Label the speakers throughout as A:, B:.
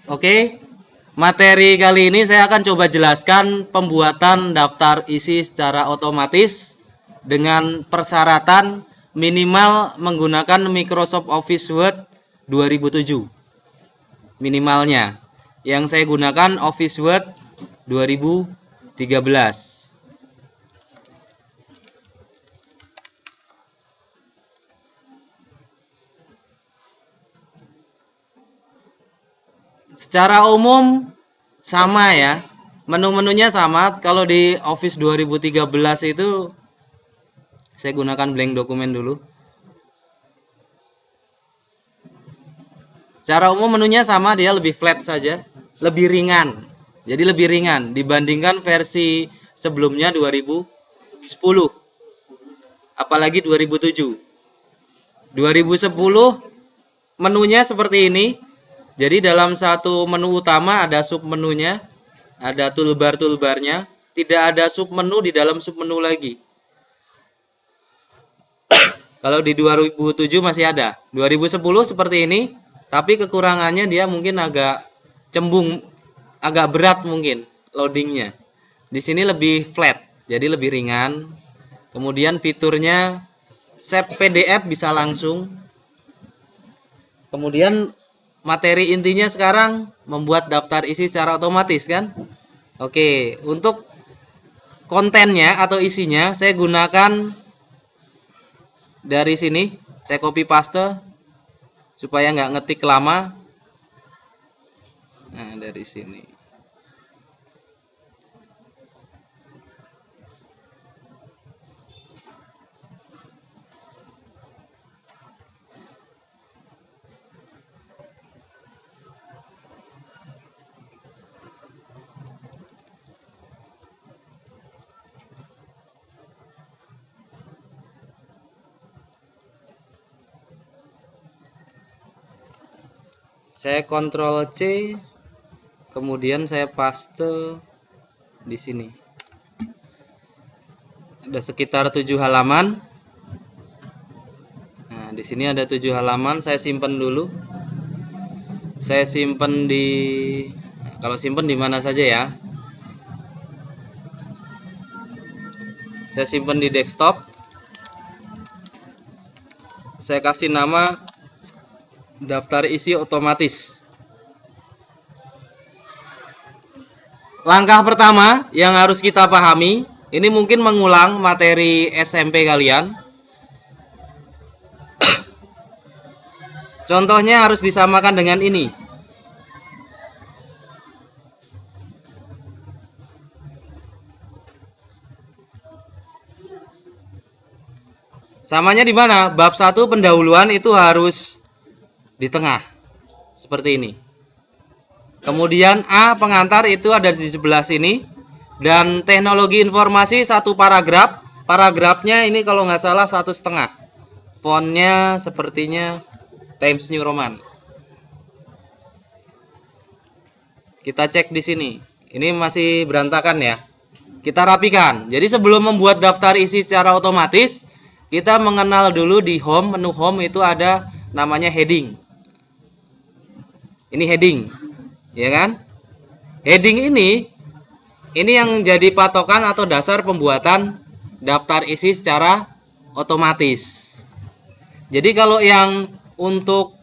A: Oke, materi kali ini saya akan coba jelaskan pembuatan daftar isi secara otomatis dengan persyaratan minimal menggunakan Microsoft Office Word 2007. Minimalnya. Yang saya gunakan Office Word 2013. Secara umum sama ya. Menu-menunya sama. Kalau di Office 2013 itu saya gunakan blank dokumen dulu. Secara umum menunya sama, dia lebih flat saja, lebih ringan. Jadi lebih ringan dibandingkan versi sebelumnya 2010. Apalagi 2007. 2010 menunya seperti ini. Jadi dalam satu menu utama ada submenunya, ada toolbar-toolbarnya, tidak ada submenu di dalam submenu lagi. Kalau di 2007 masih ada. 2010 seperti ini, tapi kekurangannya dia mungkin agak cembung, agak berat mungkin loadingnya. Di sini lebih flat, jadi lebih ringan. Kemudian fiturnya save PDF bisa langsung. Kemudian materi intinya sekarang membuat daftar isi secara otomatis kan? Oke, untuk kontennya atau isinya saya gunakan dari sini, saya copy paste supaya nggak ngetik lama. Nah, dari sini. Saya Ctrl C, kemudian saya paste di sini. Ada sekitar 7 halaman. Nah, di sini ada 7 halaman, saya simpan dulu. Saya simpan di, kalau simpan di mana saja ya. Saya simpan di desktop. Saya kasih nama daftar isi otomatis. Langkah pertama yang harus kita pahami, ini mungkin mengulang materi SMP kalian. Contohnya harus disamakan dengan ini. Samanya di mana? Bab 1 pendahuluan itu harus di tengah. Seperti ini. Kemudian A pengantar itu ada di sebelah sini. Dan teknologi informasi satu paragraf. Paragrafnya ini kalau nggak salah 1,5. Fontnya sepertinya Times New Roman. Kita cek di sini. Ini masih berantakan ya. Kita rapikan. Jadi sebelum membuat daftar isi secara otomatis, kita mengenal dulu di home, menu home itu ada namanya heading. Ini heading, ya kan? Heading ini yang jadi patokan atau dasar pembuatan daftar isi secara otomatis. Jadi kalau yang untuk,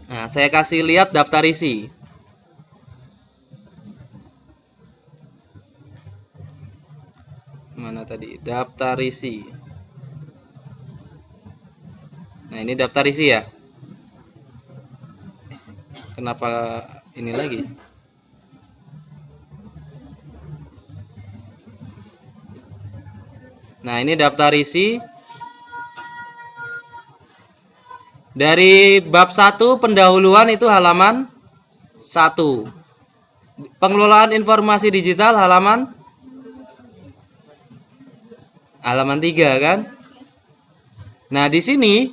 A: nah saya kasih lihat daftar isi. Mana tadi? Daftar isi. Nah ini daftar isi ya. Kenapa ini lagi? Nah ini daftar isi. Dari bab 1 pendahuluan itu halaman 1. Pengelolaan informasi digital halaman 3 kan? Nah di sini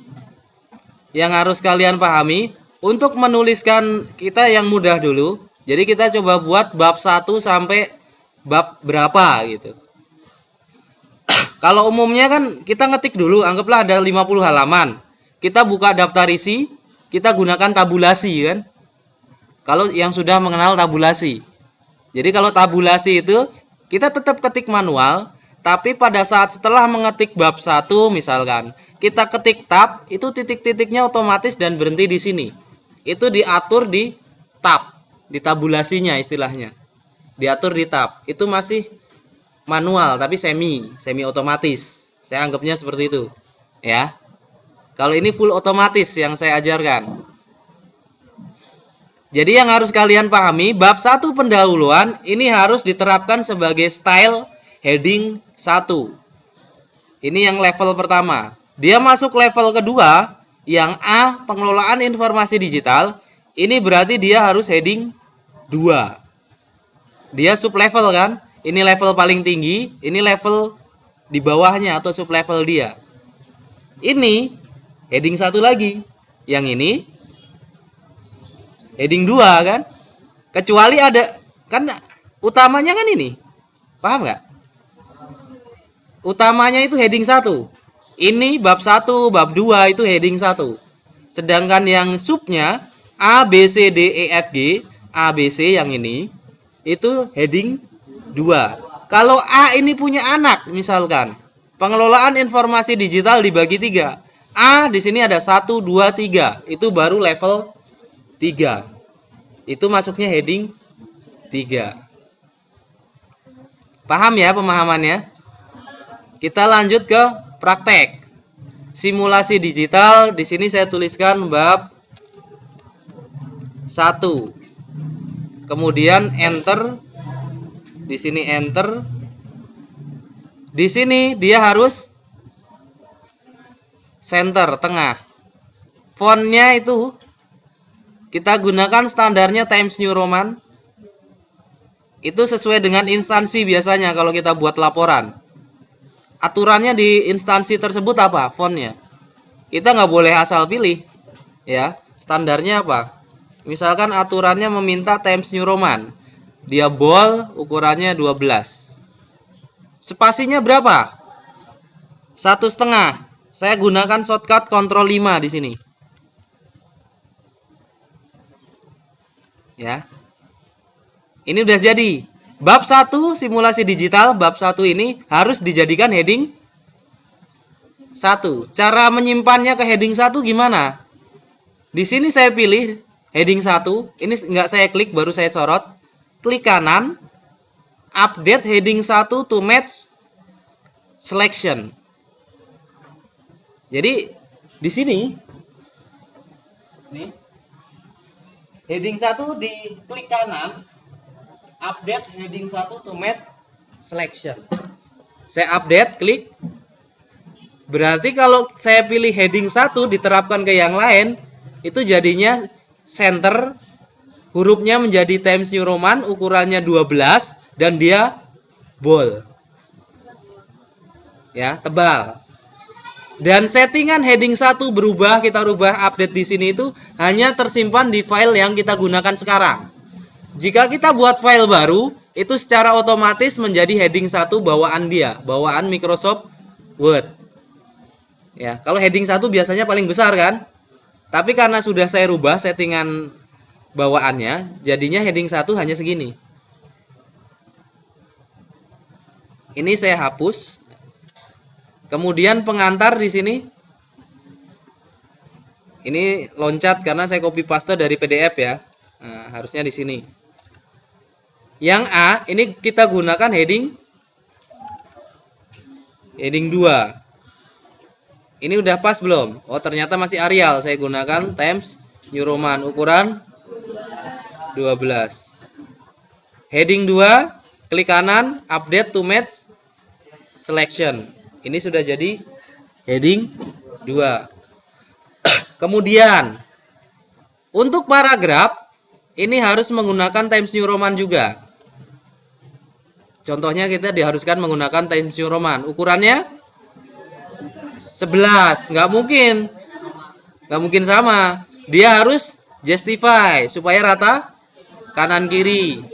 A: yang harus kalian pahami, untuk menuliskan kita yang mudah dulu. Jadi kita coba buat bab 1 sampai bab berapa gitu. Kalau umumnya kan kita ngetik dulu, anggaplah ada 50 halaman. Kita buka daftar isi, kita gunakan tabulasi kan. Kalau yang sudah mengenal tabulasi. Jadi kalau tabulasi itu kita tetap ketik manual, tapi pada saat setelah mengetik bab 1 misalkan, kita ketik tab, itu titik-titiknya otomatis dan berhenti di sini. Itu diatur di tab, di tabulasinya istilahnya. Diatur di tab. Itu masih manual tapi semi otomatis. Saya anggapnya seperti itu, ya. Kalau ini full otomatis yang saya ajarkan. Jadi yang harus kalian pahami, bab 1 pendahuluan ini harus diterapkan sebagai style heading 1. Ini yang level pertama. Dia masuk level kedua, yang A, pengelolaan informasi digital. Ini berarti dia harus heading 2. Dia sub level kan? Ini level paling tinggi, ini level di bawahnya atau sub level dia. Ini heading 1 lagi. Yang ini heading 2 kan? Kecuali ada, kan utamanya kan ini. Paham nggak? Utamanya itu heading 1. Ini bab 1, bab 2 itu heading 1. Sedangkan yang subnya A, B, C, D, E, F, G, A, B, C yang ini itu heading 2. Kalau A ini punya anak misalkan, pengelolaan informasi digital dibagi 3. A di sini ada 1, 2, 3. Itu baru level 3. Itu masuknya heading 3. Paham ya pemahamannya? Kita lanjut ke praktek. Simulasi digital, di sini saya tuliskan bab 1. Kemudian enter. Di sini enter. Di sini dia harus center, tengah. Fontnya itu kita gunakan standarnya Times New Roman. Itu sesuai dengan instansi biasanya kalau kita buat laporan. Aturannya di instansi tersebut apa? Fontnya. Kita nggak boleh asal pilih. Ya, standarnya apa? Misalkan aturannya meminta Times New Roman. Dia bold, ukurannya 12. Spasinya berapa? 1,5. Saya gunakan shortcut Ctrl 5 di sini. Ya. Ini udah jadi. Bab 1 simulasi digital, bab 1 ini harus dijadikan heading 1. Cara menyimpannya ke heading 1 gimana? Di sini saya pilih heading 1. Ini enggak saya klik, baru saya sorot. Klik kanan, update heading 1 to match selection. Jadi di sini nih heading 1 di klik kanan, update heading 1 to match selection. Saya update, klik. Berarti kalau saya pilih heading 1 diterapkan ke yang lain, itu jadinya center, hurufnya menjadi Times New Roman, ukurannya 12 dan dia bold. Ya, tebal. Dan settingan heading 1 berubah, kita rubah update di sini itu hanya tersimpan di file yang kita gunakan sekarang. Jika kita buat file baru, itu secara otomatis menjadi heading 1 bawaan dia, bawaan Microsoft Word. Ya, kalau heading 1 biasanya paling besar kan? Tapi karena sudah saya rubah settingan bawaannya, jadinya heading 1 hanya segini. Ini saya hapus. Kemudian pengantar di sini. Ini loncat karena saya copy paste dari PDF ya. Nah, harusnya di sini. Yang A ini kita gunakan heading 2. Ini udah pas belum? Oh, ternyata masih Arial. Saya gunakan Times New Roman ukuran 12. Heading 2, klik kanan, update to match selection. Ini sudah jadi heading 2. Kemudian untuk paragraf ini harus menggunakan Times New Roman juga. Contohnya kita diharuskan menggunakan Times New Roman. Ukurannya 11. Nggak mungkin sama. Dia harus justify supaya rata kanan kiri.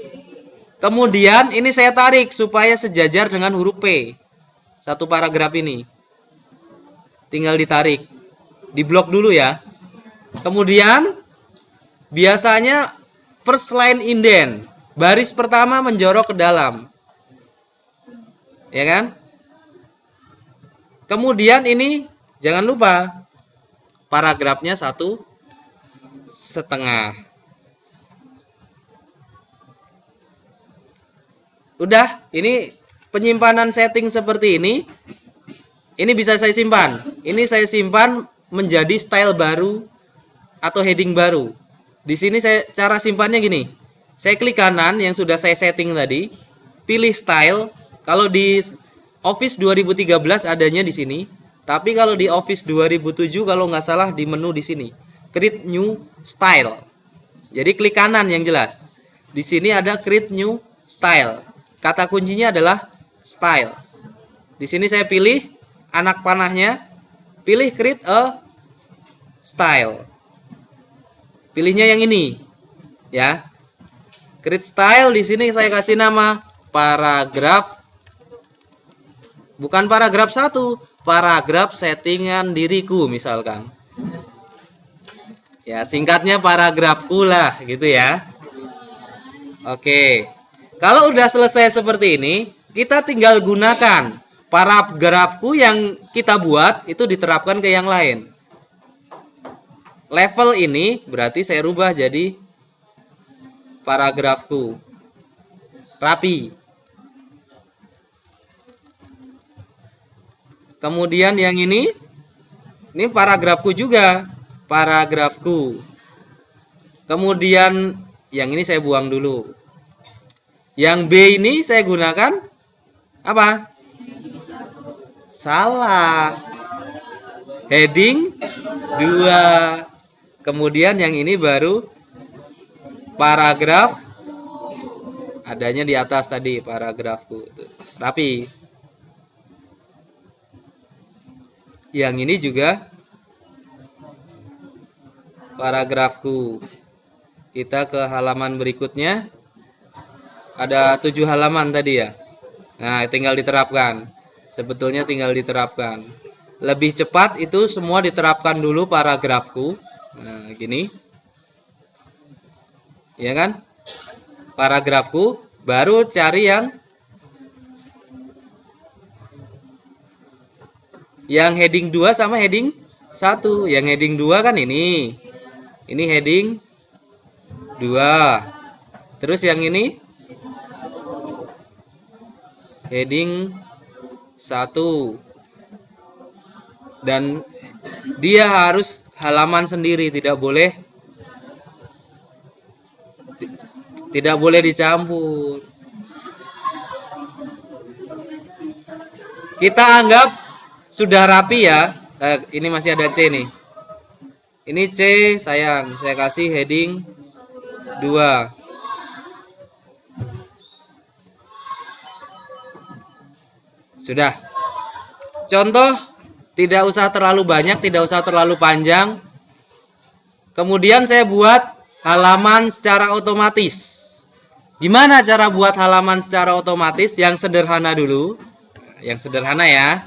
A: Kemudian ini saya tarik supaya sejajar dengan huruf P. Satu paragraf ini. Tinggal ditarik. Diblok dulu ya. Kemudian biasanya first line indent. Baris pertama menjorok ke dalam. Ya kan? Kemudian ini jangan lupa paragrafnya 1,5. Udah, ini penyimpanan setting seperti ini. Ini bisa saya simpan. Ini saya simpan menjadi style baru atau heading baru. Di sini cara simpannya gini. Saya klik kanan yang sudah saya setting tadi, pilih style. Kalau di Office 2013 adanya di sini, tapi kalau di Office 2007 kalau nggak salah di menu di sini, create new style. Jadi klik kanan yang jelas. Di sini ada create new style. Kata kuncinya adalah style. Di sini saya pilih anak panahnya, pilih create a style. Pilihnya yang ini, ya. Create style di sini saya kasih nama paragraf. Bukan paragraf 1, paragraf settingan diriku misalkan. Ya, singkatnya paragrafku lah gitu ya. Oke. Kalau udah selesai seperti ini, kita tinggal gunakan paragrafku yang kita buat itu diterapkan ke yang lain. Level ini berarti saya rubah jadi paragrafku. Rapi. Kemudian yang ini paragrafku juga, paragrafku. Kemudian yang ini saya buang dulu. Yang B ini saya gunakan apa? Salah. Heading 2. Kemudian yang ini baru paragraf. Adanya di atas tadi paragrafku. Rapi. Yang ini juga paragrafku. Kita ke halaman berikutnya. Ada 7 halaman tadi ya. Nah, tinggal diterapkan. Sebetulnya tinggal diterapkan. Lebih cepat itu semua diterapkan dulu paragrafku. Nah, gini. Ya kan? Paragrafku, baru cari yang heading 2 sama heading 1. Yang heading 2 kan ini. Ini heading 2. Terus yang ini heading 1. Dan dia harus halaman sendiri, tidak boleh dicampur. Kita anggap sudah rapi ya. Ini masih ada C nih. Ini C sayang, saya kasih heading 2. Sudah. Contoh, tidak usah terlalu banyak, tidak usah terlalu panjang. Kemudian saya buat halaman secara otomatis. Gimana cara buat halaman secara otomatis? Yang sederhana dulu. Yang sederhana ya.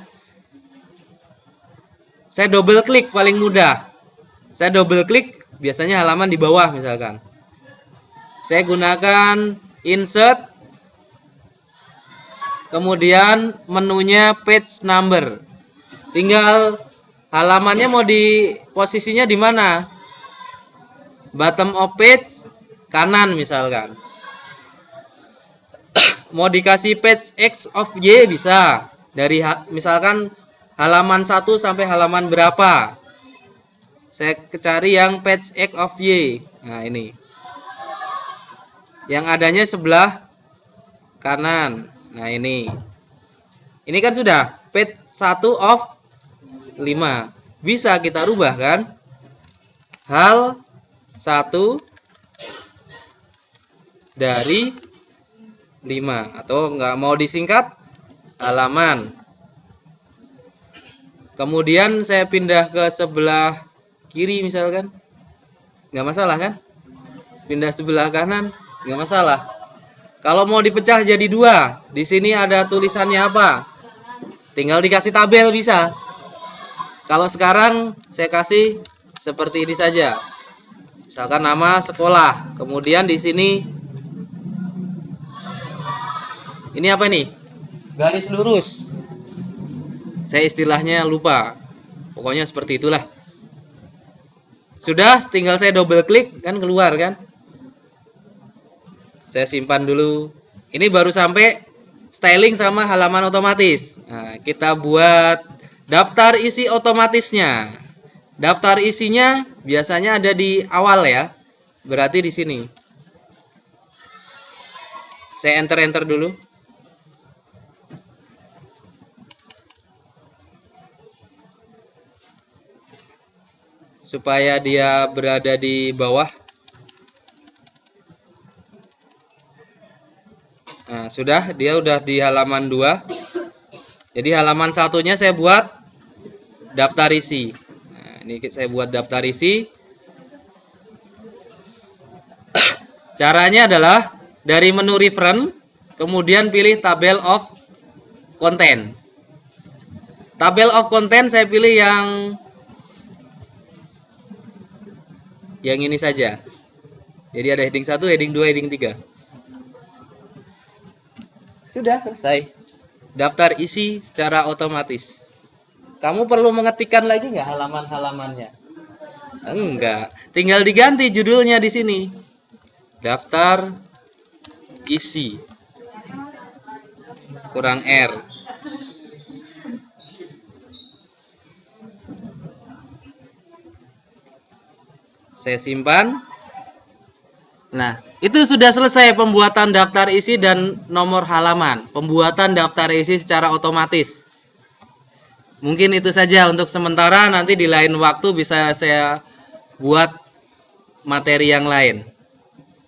A: Saya double klik paling mudah. Saya double klik, biasanya halaman di bawah misalkan. Saya gunakan insert. Kemudian menunya page number. Tinggal halamannya mau di posisinya di mana? Bottom of page kanan misalkan. Mau dikasih page X of Y bisa. Dari misalkan halaman 1 sampai halaman berapa. Saya cari yang page X of Y. Nah, ini. Yang adanya sebelah kanan. Nah, ini. Ini kan sudah page 1 of 5. Bisa kita rubah kan? Hal 1 dari 5. Atau nggak mau disingkat, halaman. Kemudian saya pindah ke sebelah kiri misalkan. Nggak masalah kan? Pindah sebelah kanan, nggak masalah. Kalau mau dipecah jadi 2, di sini ada tulisannya apa? Tinggal dikasih tabel bisa. Kalau sekarang saya kasih seperti ini saja. Misalkan nama sekolah. Kemudian di sini ini apa nih? Garis lurus. Saya istilahnya lupa. Pokoknya seperti itulah. Sudah, tinggal saya double klik kan keluar kan? Saya simpan dulu. Ini baru sampai styling sama halaman otomatis. Nah, kita buat daftar isi otomatisnya. Daftar isinya biasanya ada di awal ya. Berarti di sini. Saya enter dulu. Supaya dia berada di bawah. Nah, sudah, dia udah di halaman 2. Jadi halaman satunya saya buat daftar isi. Nah, ini saya buat daftar isi. Caranya adalah dari menu reference, kemudian pilih tabel of content. Tabel of content saya pilih yang ini saja. Jadi ada heading 1, heading 2, heading 3. Sudah selesai. Daftar isi secara otomatis. Kamu perlu mengetikkan lagi nggak halaman-halamannya? Enggak. Tinggal diganti judulnya di sini. Daftar isi. Kurang R. Saya simpan. Nah, itu sudah selesai pembuatan daftar isi dan nomor halaman. Pembuatan daftar isi secara otomatis. Mungkin itu saja untuk sementara. Nanti di lain waktu bisa saya buat materi yang lain.